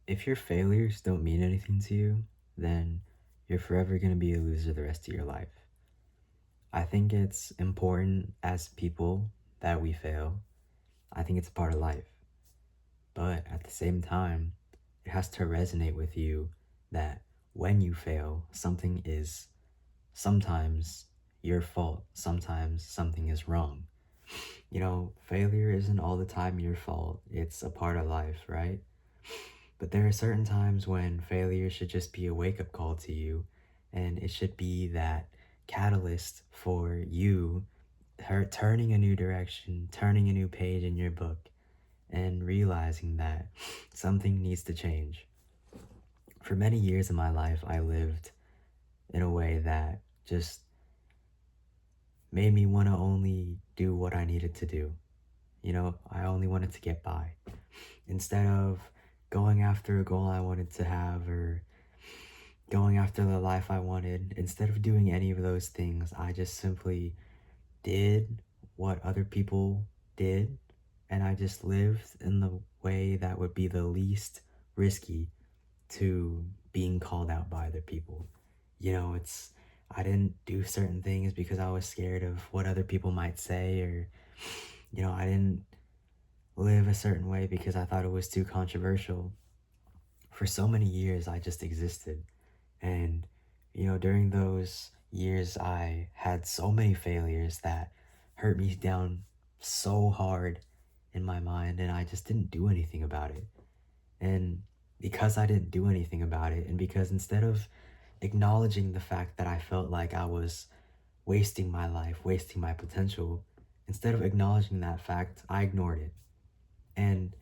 If your failures don't mean anything to you, then you're forever going to be a loser the rest of your life. I think it's important as people that we fail. I think it's a part of life. But at the same time, it has to resonate with you that when you fail, something is sometimes your fault, sometimes something is wrong. Failure isn't all the time your fault, it's a part of life, right? But there are certain times when failure should just be a wake up call to you, and it should be that catalyst for you turning a new direction, turning a new page in your book, and realizing that something needs to change. For many years in my life, I lived in a way that just made me want to only do what I needed to do. I only wanted to get by. Instead of going after a goal I wanted to have or going after the life I wanted, instead of doing any of those things, I just simply did what other people did, and I just lived in the way that would be the least risky to being called out by other people. I didn't do certain things because I was scared of what other people might say, or, I didn't live a certain way because I thought it was too controversial. For so many years, I just existed. And, during those years, I had so many failures that hurt me down so hard in my mind, and I just didn't do anything about it. And because I didn't do anything about it, and because instead of acknowledging the fact that I felt like I was wasting my life, wasting my potential, instead of acknowledging that fact, I ignored it. And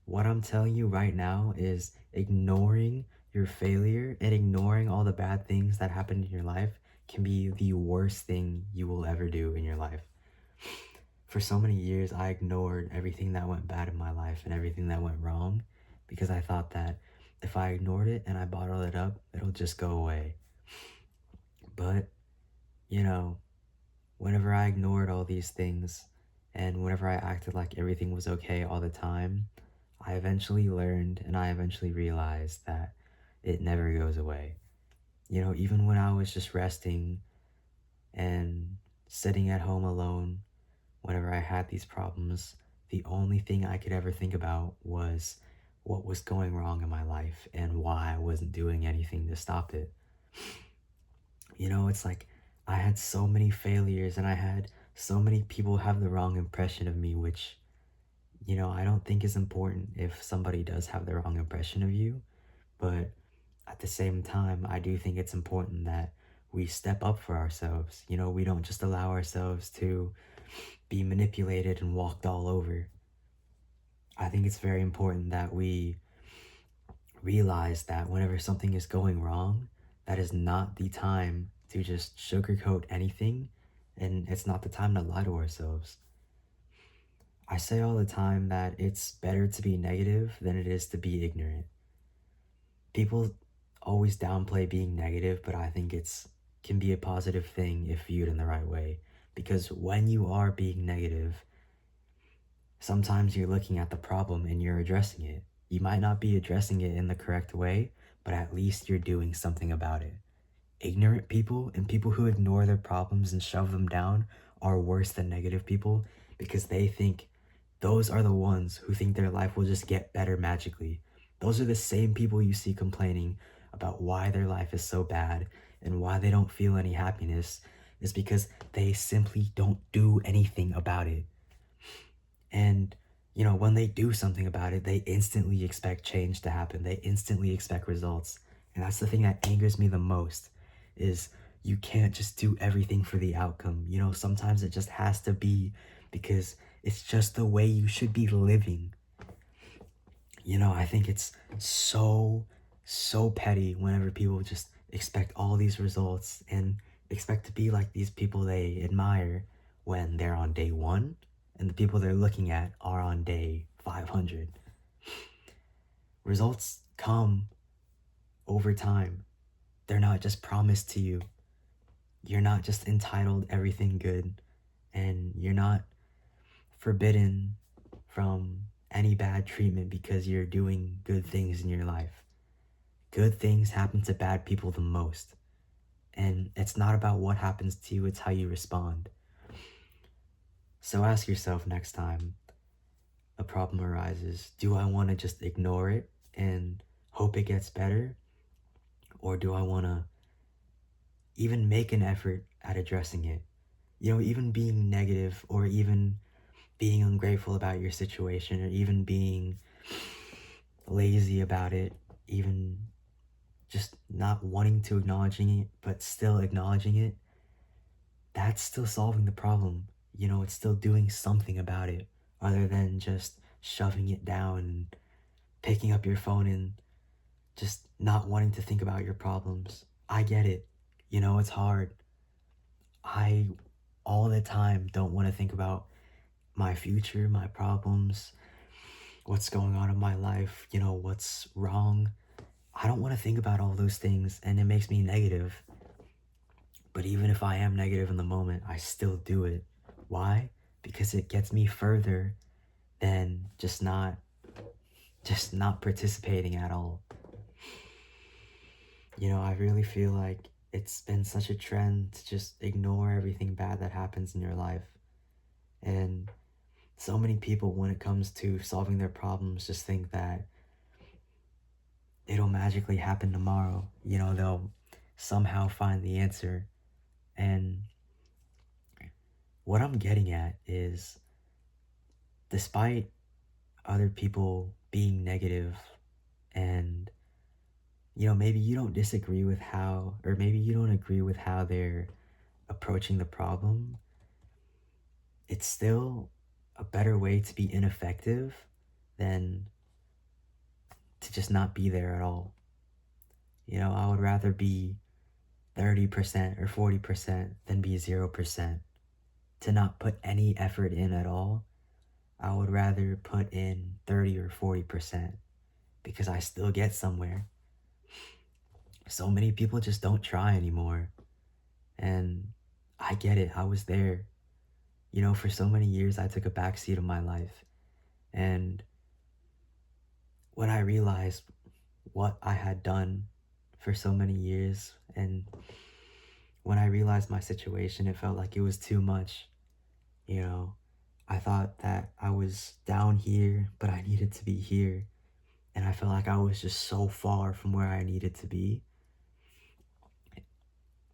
what I'm telling you right now is ignoring your failure and ignoring all the bad things that happened in your life can be the worst thing you will ever do in your life. For so many years, I ignored everything that went bad in my life and everything that went wrong because I thought that if I ignored it and I bottled it up, it'll just go away. But, you know, whenever I ignored all these things and whenever I acted like everything was okay all the time, I eventually learned and I eventually realized that it never goes away. Even when I was just resting and sitting at home alone, whenever I had these problems, the only thing I could ever think about was what was going wrong in my life and why I wasn't doing anything to stop it. It's like I had so many failures and I had so many people have the wrong impression of me, which, I don't think is important if somebody does have the wrong impression of you. But at the same time, I do think it's important that we step up for ourselves. We don't just allow ourselves to be manipulated and walked all over. I think it's very important that we realize that whenever something is going wrong, that is not the time to just sugarcoat anything, and it's not the time to lie to ourselves. I say all the time that it's better to be negative than it is to be ignorant. People always downplay being negative, but I think it's can be a positive thing if viewed in the right way. Because when you are being negative, sometimes you're looking at the problem and you're addressing it. You might not be addressing it in the correct way, but at least you're doing something about it. Ignorant people and people who ignore their problems and shove them down are worse than negative people because they think those are the ones who think their life will just get better magically. Those are the same people you see complaining about why their life is so bad and why they don't feel any happiness is because they simply don't do anything about it. And, when they do something about it, they instantly expect change to happen. They instantly expect results. And that's the thing that angers me the most is you can't just do everything for the outcome. Sometimes it just has to be because it's just the way you should be living. I think it's so petty whenever people just expect all these results and expect to be like these people they admire when they're on day one and the people they're looking at are on day 500. Results come over time. They're not just promised to you. You're not just entitled everything good, and you're not forbidden from any bad treatment because you're doing good things in your life. Good things happen to bad people the most. And it's not about what happens to you, it's how you respond. So ask yourself next time a problem arises, do I want to just ignore it and hope it gets better? Or do I want to even make an effort at addressing it? You know, even being negative or even being ungrateful about your situation or even being lazy about it, even just not wanting to acknowledging it, but still acknowledging it, that's still solving the problem. You know, it's still doing something about it other than just shoving it down and picking up your phone and just not wanting to think about your problems. I get it. You know, it's hard. I all the time don't want to think about my future, my problems, what's going on in my life, you know, what's wrong. I don't want to think about all those things and it makes me negative. But even if I am negative in the moment, I still do it. Why? Because it gets me further than just not participating at all. You know, I really feel like it's been such a trend to just ignore everything bad that happens in your life. And so many people, when it comes to solving their problems, just think that it'll magically happen tomorrow. You know, they'll somehow find the answer. And what I'm getting at is, despite other people being negative and, you know, maybe you don't disagree with how, or maybe you don't agree with how they're approaching the problem, it's still a better way to be ineffective than to just not be there at all. You know, I would rather be 30% or 40% than be 0%. To not put any effort in at all, I would rather put in 30 or 40% because I still get somewhere. So many people just don't try anymore. And I get it, I was there. You know, for so many years, I took a backseat of my life. And when I realized what I had done for so many years, and when I realized my situation, it felt like it was too much. You know, I thought that I was down here, but I needed to be here. And I felt like I was just so far from where I needed to be,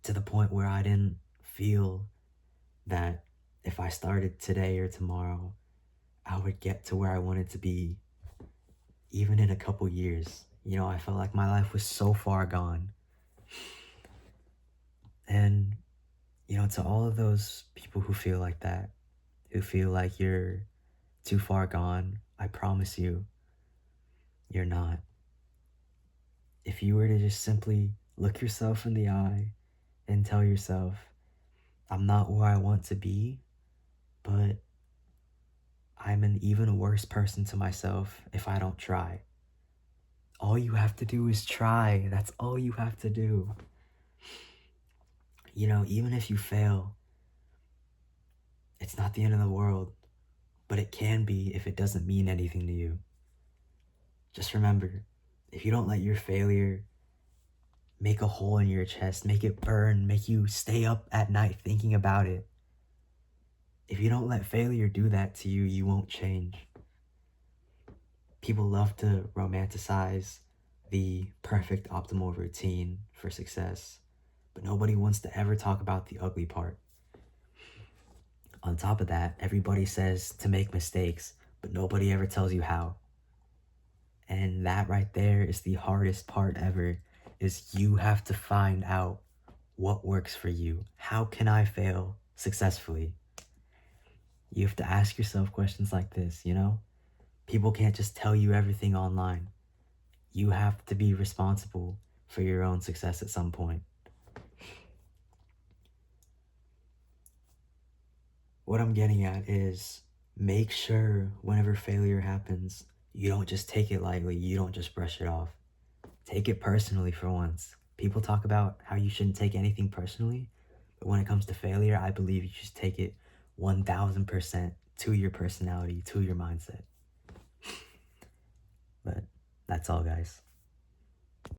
to the point where I didn't feel that if I started today or tomorrow, I would get to where I wanted to be, even in a couple years. You know, I felt like my life was so far gone. And, you know, to all of those people who feel like that, who feel like you're too far gone, I promise you, you're not. If you were to just simply look yourself in the eye and tell yourself, I'm not where I want to be, but I'm an even worse person to myself if I don't try. All you have to do is try. That's all you have to do. You know, even if you fail, it's not the end of the world, but it can be if it doesn't mean anything to you. Just remember, if you don't let your failure make a hole in your chest, make it burn, make you stay up at night thinking about it, if you don't let failure do that to you, you won't change. People love to romanticize the perfect optimal routine for success, but nobody wants to ever talk about the ugly part. On top of that, everybody says to make mistakes, but nobody ever tells you how. And that right there is the hardest part ever, is you have to find out what works for you. How can I fail successfully? You have to ask yourself questions like this, you know? People can't just tell you everything online. You have to be responsible for your own success at some point. What I'm getting at is, make sure whenever failure happens, you don't just take it lightly, you don't just brush it off. Take it personally for once. People talk about how you shouldn't take anything personally, but when it comes to failure, I believe you should take it 1000% to your personality, to your mindset. But that's all, guys.